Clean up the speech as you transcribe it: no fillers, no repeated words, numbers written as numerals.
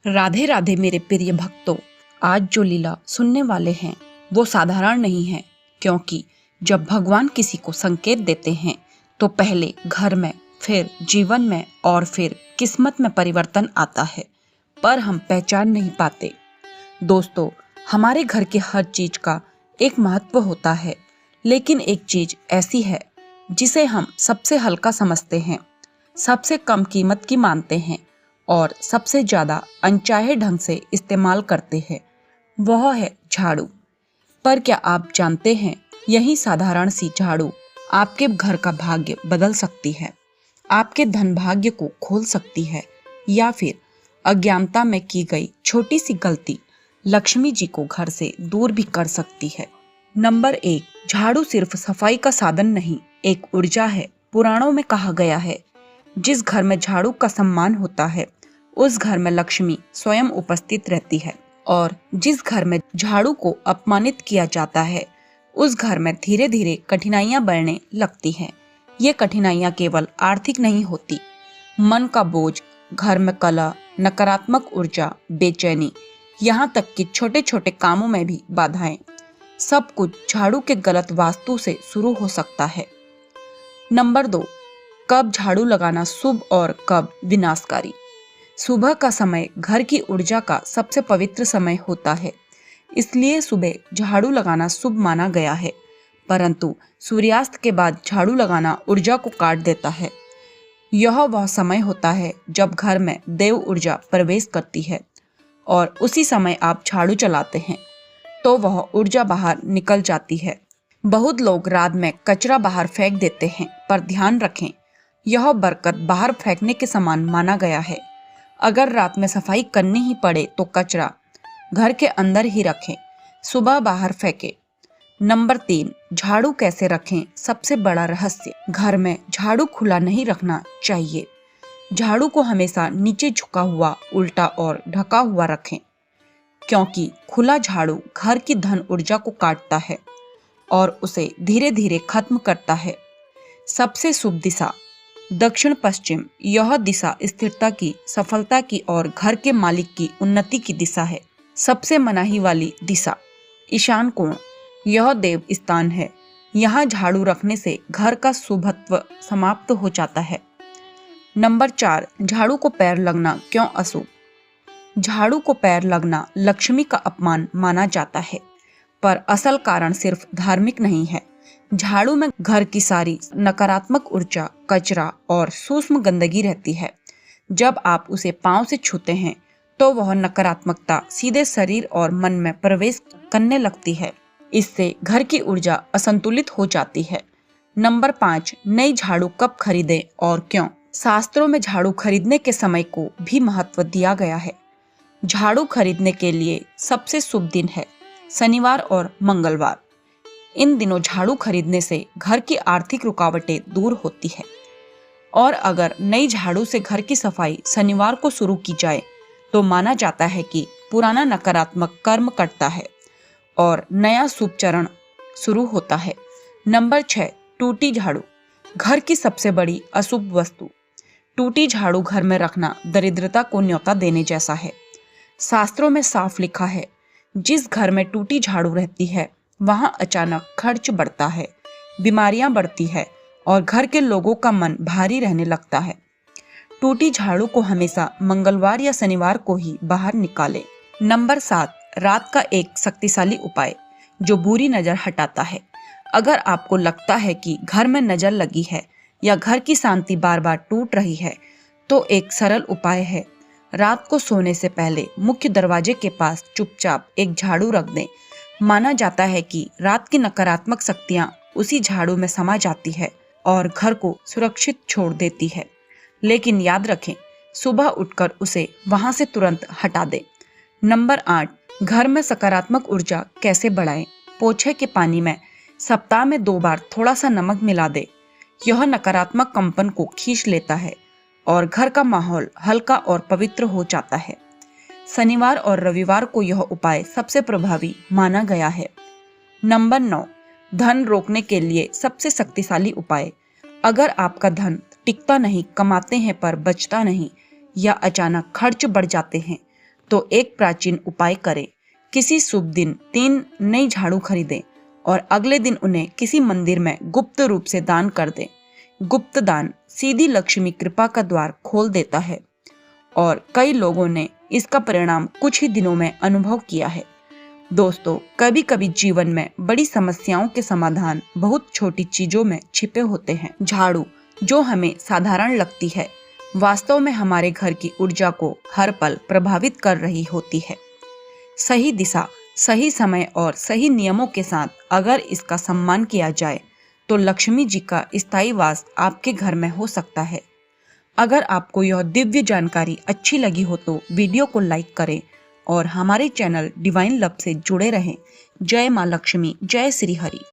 राधे राधे मेरे प्रिय भक्तों। आज जो लीला सुनने वाले हैं वो साधारण नहीं है, क्योंकि जब भगवान किसी को संकेत देते हैं तो पहले घर में, फिर जीवन में और फिर किस्मत में परिवर्तन आता है, पर हम पहचान नहीं पाते। दोस्तों, हमारे घर की हर चीज का एक महत्व होता है, लेकिन एक चीज ऐसी है जिसे हम सबसे हल्का समझते हैं, सबसे कम कीमत की मानते हैं और सबसे ज्यादा अनचाहे ढंग से इस्तेमाल करते हैं, वह है झाड़ू। पर क्या आप जानते हैं, यही साधारण सी झाड़ू आपके घर का भाग्य बदल सकती है, आपके धन भाग्य को खोल सकती है, या फिर अज्ञानता में की गई छोटी सी गलती लक्ष्मी जी को घर से दूर भी कर सकती है। नंबर 1, झाड़ू सिर्फ सफाई का साधन नहीं, एक ऊर्जा है। पुराणों में कहा गया है, जिस घर में झाड़ू का सम्मान होता है उस घर में लक्ष्मी स्वयं उपस्थित रहती है, और जिस घर में झाड़ू को अपमानित किया जाता है उस घर में धीरे धीरे कठिनाइयां बढ़ने लगती हैं। ये कठिनाइयां केवल आर्थिक नहीं होती, मन का बोझ, घर में कलह, नकारात्मक ऊर्जा, बेचैनी, यहाँ तक कि छोटे छोटे कामों में भी बाधाएं, सब कुछ झाड़ू के गलत वास्तु से शुरू हो सकता है। नंबर 2, कब झाड़ू लगाना शुभ और कब विनाशकारी। सुबह का समय घर की ऊर्जा का सबसे पवित्र समय होता है, इसलिए सुबह झाड़ू लगाना शुभ माना गया है। परंतु सूर्यास्त के बाद झाड़ू लगाना ऊर्जा को काट देता है। यह वह समय होता है जब घर में देव ऊर्जा प्रवेश करती है, और उसी समय आप झाड़ू चलाते हैं तो वह ऊर्जा बाहर निकल जाती है। बहुत लोग रात में कचरा बाहर फेंक देते हैं, पर ध्यान रखें, यह बरकत बाहर फेंकने के समान माना गया है। अगर रात में सफाई करनी ही पड़े तो कचरा घर के अंदर ही रखें, सुबह बाहर फेंकें। नंबर 3, झाड़ू कैसे रखें। सबसे बड़ा रहस्य, घर में झाड़ू खुला नहीं रखना चाहिए। झाड़ू को हमेशा नीचे झुका हुआ, उल्टा और ढका हुआ रखें, क्योंकि खुला झाड़ू घर की धन ऊर्जा को काटता है और उसे धीरे धीरे खत्म करता है। सबसे शुभ दिशा दक्षिण पश्चिम। यह दिशा स्थिरता की, सफलता की और घर के मालिक की उन्नति की दिशा है। सबसे मनाही वाली दिशा ईशान कोण। यह देव स्थान है, यहाँ झाड़ू रखने से घर का शुभत्व समाप्त हो जाता है। नंबर 4, झाड़ू को पैर लगना क्यों अशुभ। झाड़ू को पैर लगना लक्ष्मी का अपमान माना जाता है, पर असल कारण सिर्फ धार्मिक नहीं है। झाड़ू में घर की सारी नकारात्मक ऊर्जा, कचरा और सूक्ष्म गंदगी रहती है। जब आप उसे पांव से छूते हैं तो वह नकारात्मकता सीधे शरीर और मन में प्रवेश करने लगती है। इससे घर की ऊर्जा असंतुलित हो जाती है। नंबर 5, नई झाड़ू कब खरीदें और क्यों। शास्त्रों में झाड़ू खरीदने के समय को भी महत्व दिया गया है। झाड़ू खरीदने के लिए सबसे शुभ दिन है शनिवार और मंगलवार। इन दिनों झाड़ू खरीदने से घर की आर्थिक रुकावटें दूर होती है, और अगर नई झाड़ू से घर की सफाई शनिवार को शुरू की जाए तो माना जाता है कि पुराना नकारात्मक कर्म कटता है और नया शुभ चरण शुरू होता है। नंबर 6, टूटी झाड़ू घर की सबसे बड़ी अशुभ वस्तु। टूटी झाड़ू घर में रखना दरिद्रता को न्योता देने जैसा है। शास्त्रों में साफ लिखा है, जिस घर में टूटी झाड़ू रहती है वहां अचानक खर्च बढ़ता है, बीमारियां बढ़ती है और घर के लोगों का मन भारी रहने लगता है। टूटी झाड़ू को हमेशा मंगलवार या शनिवार को ही बाहर निकालें। नंबर 7, रात का एक शक्तिशाली उपाय जो बुरी नजर हटाता है। अगर आपको लगता है कि घर में नजर लगी है या घर की शांति बार बार टूट रही है, तो एक सरल उपाय है, रात को सोने से पहले मुख्य दरवाजे के पास चुपचाप एक झाड़ू रख दें। माना जाता है कि रात की नकारात्मक शक्तियां उसी झाड़ू में समा जाती है और घर को सुरक्षित छोड़ देती है। लेकिन याद रखें, सुबह उठकर उसे वहां से तुरंत हटा दें। नंबर 8, घर में सकारात्मक ऊर्जा कैसे बढ़ाएं। पोछे के पानी में सप्ताह में 2 बार थोड़ा सा नमक मिला दे। यह नकारात्मक कंपन को खींच लेता है और घर का माहौल हल्का और पवित्र हो जाता है। शनिवार और रविवार को यह उपाय सबसे प्रभावी माना गया है। नंबर 9, धन रोकने के लिए सबसे शक्तिशाली उपाय। अगर आपका धन टिकता नहीं, कमाते हैं पर बचता नहीं, या अचानक खर्च बढ़ जाते हैं, तो एक प्राचीन उपाय करें। किसी शुभ दिन 3 नई झाड़ू खरीदें और अगले दिन उन्हें किसी मंदिर में गुप्त रूप से दान कर दें। गुप्त दान सीधी लक्ष्मी कृपा का द्वार खोल देता है और कई लोगों ने इसका परिणाम कुछ ही दिनों में अनुभव किया है। दोस्तों, कभी कभी जीवन में बड़ी समस्याओं के समाधान बहुत छोटी चीजों में छिपे होते हैं। झाड़ू जो हमें साधारण लगती है, वास्तव में हमारे घर की ऊर्जा को हर पल प्रभावित कर रही होती है। सही दिशा, सही समय और सही नियमों के साथ अगर इसका सम्मान किया जाए तो लक्ष्मी जी का स्थायी वास आपके घर में हो सकता है। अगर आपको यह दिव्य जानकारी अच्छी लगी हो तो वीडियो को लाइक करें और हमारे चैनल डिवाइन लव से जुड़े रहें। जय मां लक्ष्मी, जय श्री हरि।